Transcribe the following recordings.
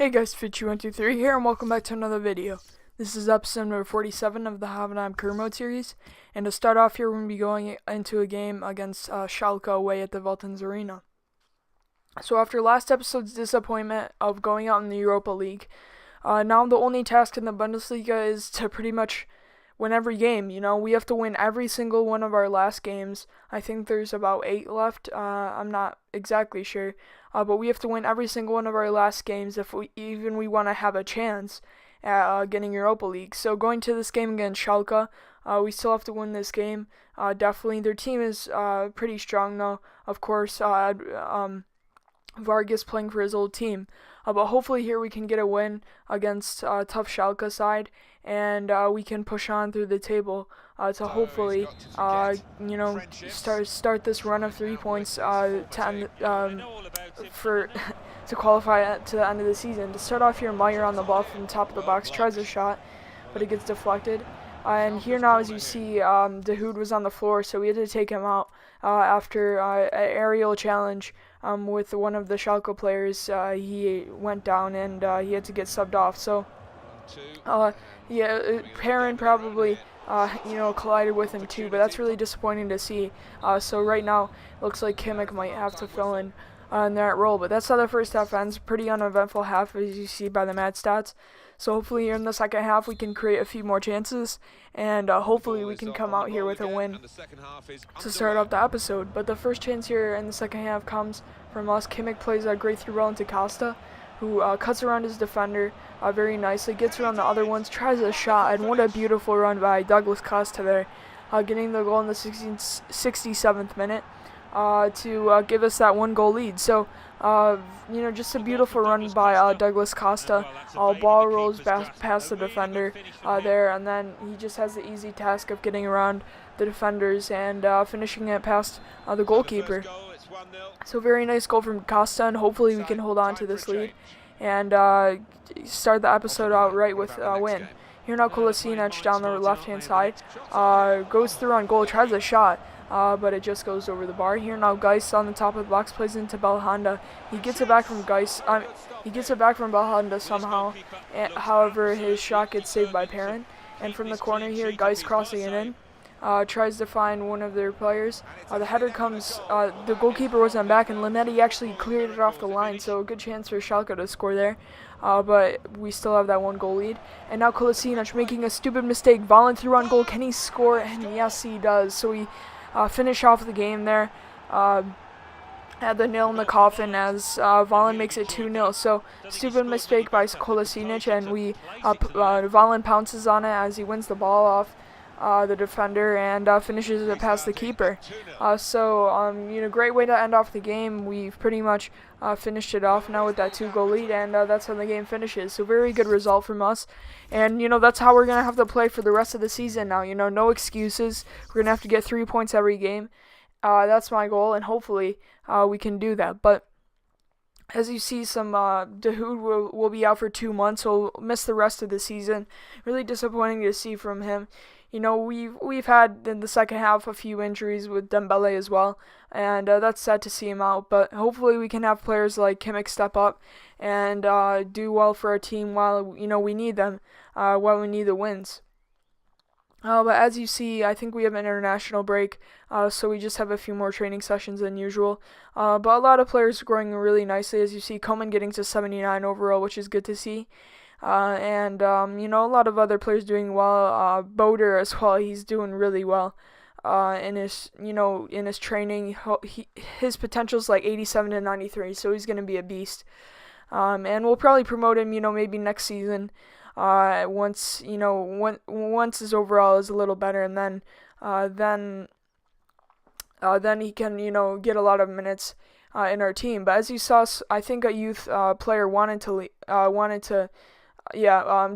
Hey guys, Fit123 here, and welcome back to another video. This is episode number 47 of the Hoffenheim career mode series, and to start off here, we're going to be going into a game against Schalke away at the Veltins Arena. So after last episode's disappointment of going out in the Europa League, now the only task in the Bundesliga is to pretty much win every game. We have to win every single one of our last games. I think there's about 8 left. I'm not exactly sure. But we have to win every single one of our last games if we want to have a chance at getting Europa League. So going to this game against Schalke, we still have to win this game. Definitely, their team is pretty strong though. Of course, Vargas playing for his old team. But hopefully here we can get a win against a tough Schalke side, and we can push on through the table to hopefully, start this run of 3 points to qualify to the end of the season. To start off here, Meyer on the ball from the top of the box tries a shot, but it gets deflected. And here now, as you see, De Hood was on the floor, so we had to take him out after an aerial challenge with one of the Schalke players. He went down and he had to get subbed off. So, Perrin probably collided with him too, but that's really disappointing to see. So right now, looks like Kimmich might have to fill in that role. But that's how the first half ends. Pretty uneventful half, as you see by the mad stats. So hopefully in the second half we can create a few more chances, and hopefully we can come out here with a win to start off the episode. But the first chance here in the second half comes from us. Kimmich plays a great through ball into Costa, who cuts around his defender very nicely, gets around the other ones, tries a shot, and what a beautiful run by Douglas Costa there, getting the goal in the 67th minute to give us that 1-goal lead. So, just a beautiful run by Douglas Costa. Ball rolls past the defender there, and then he just has the easy task of getting around the defenders and finishing it past the goalkeeper. So very nice goal from Costa, and hopefully we can hold on to this lead and start the episode out right with a win. Here now Kolasinac down the left-hand side, goes through on goal, tries a shot, but it just goes over the bar. Here now Geis on the top of the box plays into Belhanda. He gets it back from Belhanda somehow. However, his shot gets saved by Perrin. And from the corner here, Geis crossing it in. Tries to find one of their players. The header comes, the goalkeeper wasn't back, and Linetti actually cleared it off the line, so a good chance for Schalke to score there. But we still have that 1-goal lead. And now Kolasinac making a stupid mistake. Volland through on goal. Can he score? And yes, he does. So we finish off the game there at the nail in the coffin as Volland makes it 2-0. So stupid mistake by Kolasinac, and Volland pounces on it as he wins the ball off the defender and finishes it past the keeper. Great way to end off the game. We've pretty much finished it off now with that 2-goal lead, and that's how the game finishes. So very good result from us, and that's how we're gonna have to play for the rest of the season now. No excuses. We're gonna have to get 3 points every game. That's my goal, and hopefully we can do that. But as you see, some De Hood will be out for 2 months, so we'll miss the rest of the season. Really disappointing to see from him. We've had in the second half a few injuries with Dembele as well, and that's sad to see him out. But hopefully we can have players like Kimmich step up and do well for our team while we need them, while we need the wins. But as you see, I think we have an international break, so we just have a few more training sessions than usual. But a lot of players are growing really nicely, as you see. Coman getting to 79 overall, which is good to see. A lot of other players doing well. Boder as well, he's doing really well in his training. His potential's like 87 to 93, so he's going to be a beast. And we'll probably promote him, maybe next season. Once his overall is a little better, and then he can get a lot of minutes in our team. But as you saw, I think a youth player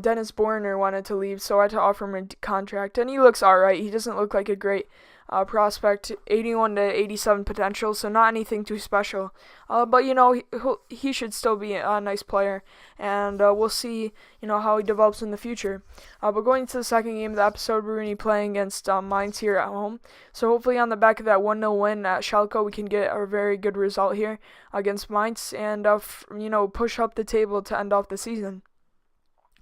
Dennis Borner wanted to leave, so I had to offer him a contract, and he looks alright. He doesn't look like a great prospect, 81 to 87 potential, so not anything too special. But he should still be a nice player, and we'll see how he develops in the future. But going to the second game of the episode, we're going to be playing against Mainz here at home. So hopefully on the back of that 1-0 win at Schalke, we can get a very good result here against Mainz and push up the table to end off the season.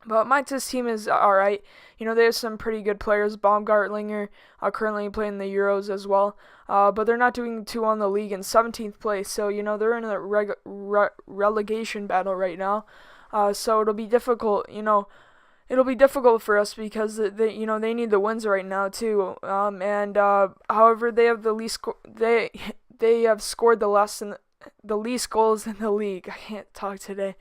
But Mainz's team is alright. They have some pretty good players. Baumgartlinger currently playing the Euros as well. But they're not doing too well in the league in 17th place. So, they're in a relegation battle right now. So it'll be difficult, it'll be difficult for us because they need the wins right now too. However, they have the least they have scored the least goals in the league. I can't talk today.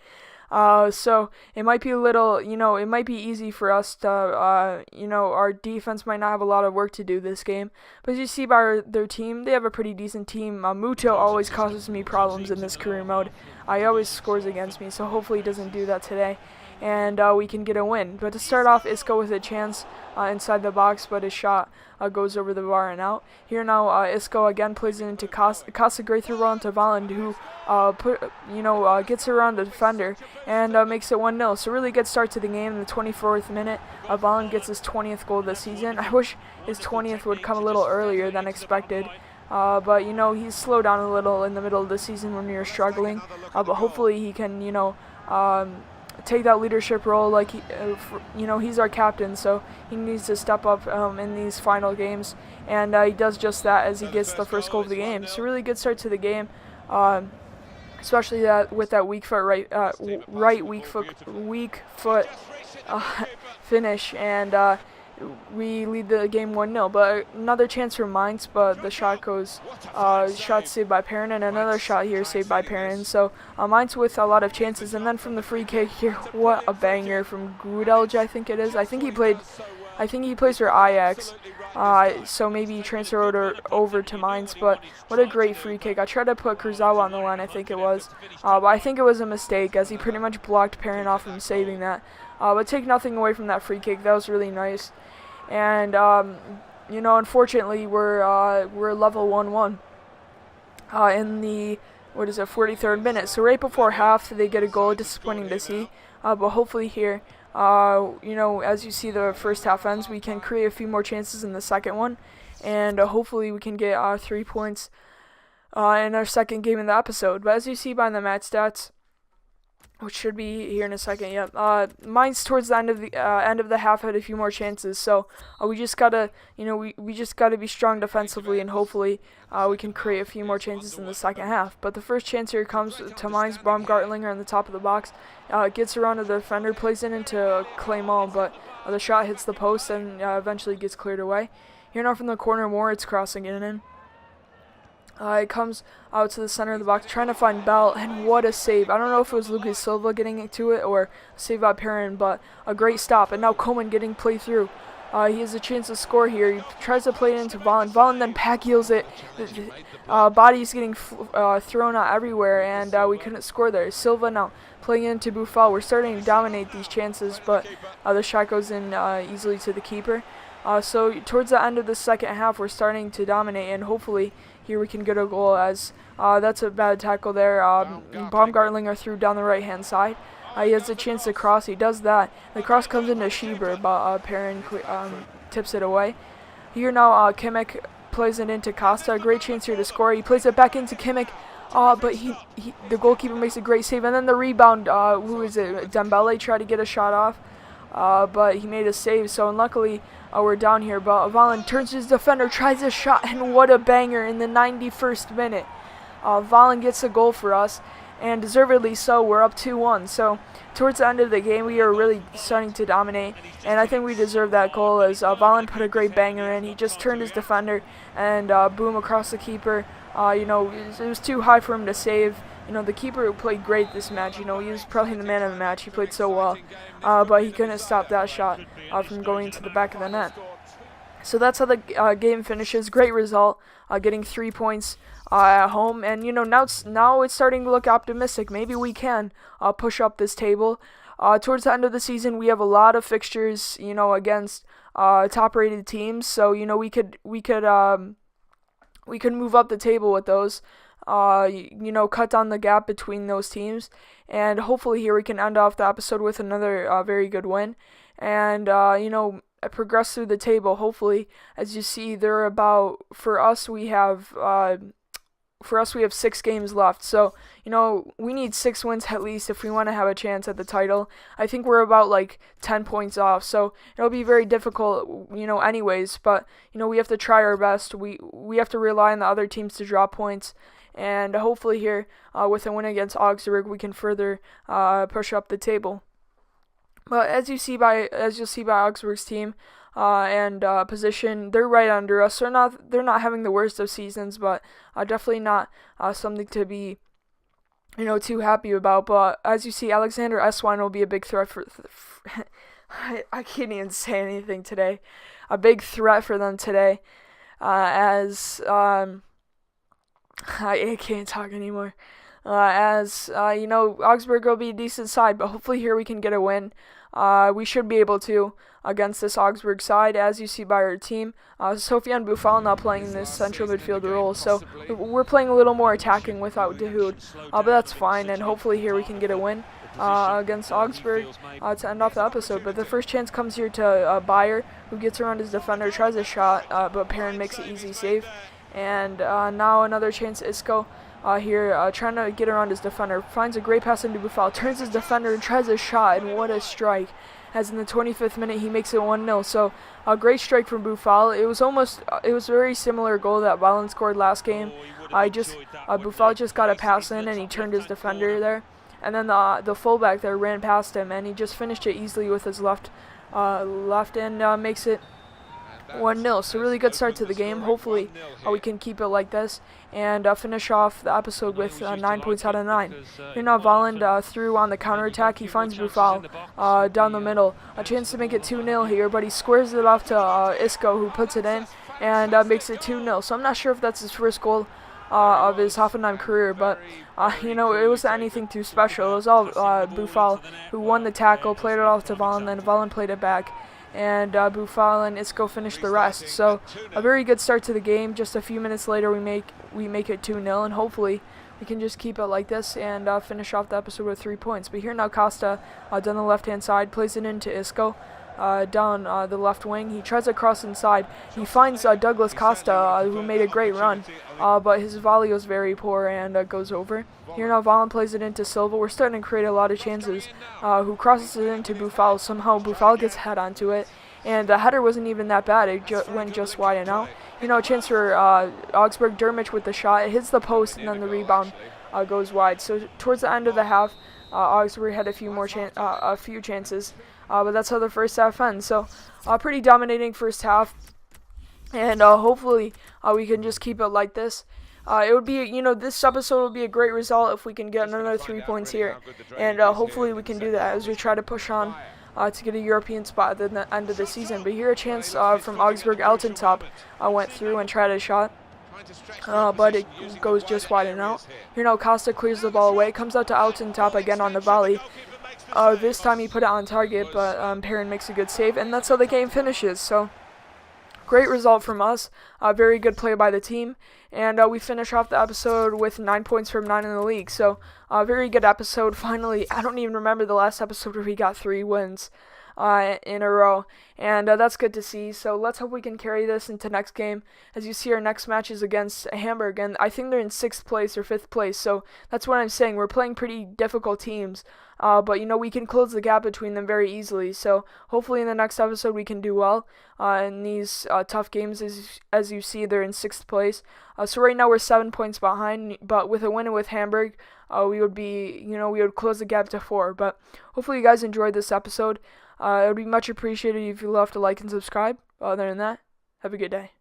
So it might be a little, it might be easy for us to, our defense might not have a lot of work to do this game. But as you see by their team, they have a pretty decent team. Muto always causes me problems in this career mode. He always scores against me, so hopefully he doesn't do that today. And we can get a win. But to start off, Isco with a chance inside the box, but his shot goes over the bar and out. Here now, Isco again plays it into Costa, great through into Volland, who gets around the defender and makes it 1-0. So really good start to the game in the 24th minute. Volland gets his 20th goal this season. I wish his 20th would come a little earlier than expected. But he's slowed down a little in the middle of the season when we were struggling. But hopefully he can, take that leadership role. Like he's our captain, so he needs to step up in these final games, and he does just that as he gets the first goal of the game. So really good start to the game, especially with that weak foot finish, and we lead the game 1-0. But another chance for Mainz, but the shot goes, shot saved by Perrin, and another shot here saved by Perrin. So Mainz with a lot of chances, and then from the free kick here, what a banger from Gudelj, I think it is. I think he plays for Ajax, so maybe he transferred over to Mainz, but what a great free kick. I tried to put Kurzawa on the line, I think it was, but I think it was a mistake as he pretty much blocked Perrin off from saving that. But take nothing away from that free kick. That was really nice. And unfortunately, we're level 1-1 in the 43rd minute. So right before half, they get a goal. Disappointing to see. But hopefully here, as you see the first half ends, we can create a few more chances in the second one, and hopefully we can get 3 points in our second game in the episode. But as you see by the match stats, which should be here in a second. Yep. Mainz towards the end of the half had a few more chances. So we just gotta, we just gotta be strong defensively, and hopefully we can create a few more chances in the second half. But the first chance here comes to Mainz. Baumgartlinger on the top of the box, gets around to the defender, plays it into Clément, but the shot hits the post and eventually gets cleared away. Here now from the corner, Moritz crossing it in. It comes out to the center of the box, trying to find Bell, and what a save. I don't know if it was Lucas Silva getting to it or save by Perrin, but a great stop. And now Coman getting played through. He has a chance to score here. He tries to play it into Volland. Volland then pack heels it. Body's getting thrown out everywhere, and we couldn't score there. Silva now playing into Buffal. We're starting to dominate these chances, but the shot goes in easily to the keeper. So towards the end of the second half, we're starting to dominate, and hopefully here we can get a goal, as that's a bad tackle there. Baumgartlinger threw down the right-hand side. He has a chance to cross. He does that. The cross comes into Schieber, but Perrin tips it away. Here now, Kimmich plays it into Costa. A great chance here to score. He plays it back into Kimmich, but the goalkeeper makes a great save. And then the rebound, who is it? Dembele tried to get a shot off, but he made a save. So unluckily, we're down here, but Volland turns to his defender, tries a shot, and what a banger in the 91st minute. Volland gets a goal for us, and deservedly so. We're up 2-1. So towards the end of the game, we are really starting to dominate, and I think we deserve that goal, as Volland put a great banger in. He just turned his defender and boom across the keeper. It was too high for him to save. The keeper played great this match. He was probably the man of the match. He played so well, but he couldn't stop that shot from going into the back of the net. So that's how the game finishes. Great result, getting 3 points at home, and now it's starting to look optimistic. Maybe we can push up this table. Towards the end of the season, we have a lot of fixtures, against top-rated teams. So we could we can move up the table with those. Cut down the gap between those teams, and hopefully here we can end off the episode with another very good win, and progress through the table. Hopefully, as you see, for us, we have 6 games left. So, we need 6 wins at least if we want to have a chance at the title. I think we're about like 10 points off. So, it'll be very difficult, anyways. But, we have to try our best. We have to rely on the other teams to draw points. And hopefully here, with a win against Augsburg, we can further push up the table. But as you'll see by Augsburg's team, and position, they're right under us. They're not having the worst of seasons, but definitely not something to be too happy about. But as you see, Alexander Eswine will be a big threat for I can't even say anything today. A big threat for them today, as I can't talk anymore. Augsburg will be a decent side, but hopefully here we can get a win. We should be able to against this Augsburg side, as you see by our team. Sofiane Boufal not playing in this central midfield role, so we're playing a little more attacking without Dahoud, but that's fine, and hopefully here we can get a win against Augsburg to end off the episode. But the first chance comes here to Bayer, who gets around his defender, tries a shot, but Perrin makes an easy save. And now another chance, Isco. Here, trying to get around his defender, finds a great pass into Boufal, turns his defender and tries a shot, and what a strike. As in the 25th minute, he makes it 1-0. So, a great strike from Boufal. It was a very similar goal that Valens scored last game. Boufal just got a pass in, and he turned his defender there. And then the fullback there ran past him, and he just finished it easily with his left and makes it 1-0. So really good start to the game. Hopefully we can keep it like this and finish off the episode with 9 points out of 9. Here now Volland through on the counterattack. He finds Boufal down the middle. A chance to make it 2-0 here, but he squares it off to Isco, who puts it in and makes it 2-0. So I'm not sure if that's his first goal of his Hoffenheim career, but it wasn't anything too special. It was all Boufal who won the tackle, played it off to Volland, then Volland played it back, and Boufal and Isco finished the rest. So a very good start to the game. Just a few minutes later, we make it 2-0, and hopefully we can just keep it like this and finish off the episode with 3 points. But here now Costa down the left-hand side, plays it into Isco. Down the left wing, he tries to cross inside. He finds Douglas Costa, who made a great run, but his volley was very poor and goes over. Here now Volland plays it into Silva. We're starting to create a lot of chances. Who crosses it into Boufal. Somehow Boufal gets a head onto it, and the header wasn't even that bad. It went just wide and out. A chance for Augsburg. Dermich with the shot. It hits the post, and then the rebound goes wide. So towards the end of the half, Augsburg had a few chances. But that's how the first half ends. So, pretty dominating first half, and hopefully we can just keep it like this. It would be, this episode would be a great result if we can get another 3 points here, and hopefully we can do that as we try to push on to get a European spot at the end of the season. But here a chance from Augsburg. Elton Top went through and tried a shot. But it goes just wide and out. Here now Costa clears the ball away, comes out to Elton Top again on the volley. This time he put it on target, but Perrin makes a good save, and that's how the game finishes. So, great result from us. Very good play by the team, and we finish off the episode with 9 points from 9 in the league. So, very good episode. Finally, I don't even remember the last episode where we got 3 wins in a row, and that's good to see. So let's hope we can carry this into next game. As you see, our next match is against Hamburg, and I think they're in 6th place or 5th place, so that's what I'm saying. We're playing pretty difficult teams, but we can close the gap between them very easily. So hopefully in the next episode we can do well in these tough games. As you see, they're in 6th place, so right now we're 7 points behind, but with a win with Hamburg, we would close the gap to 4. But hopefully you guys enjoyed this episode. It would be much appreciated if you left a like and subscribe. Other than that, have a good day.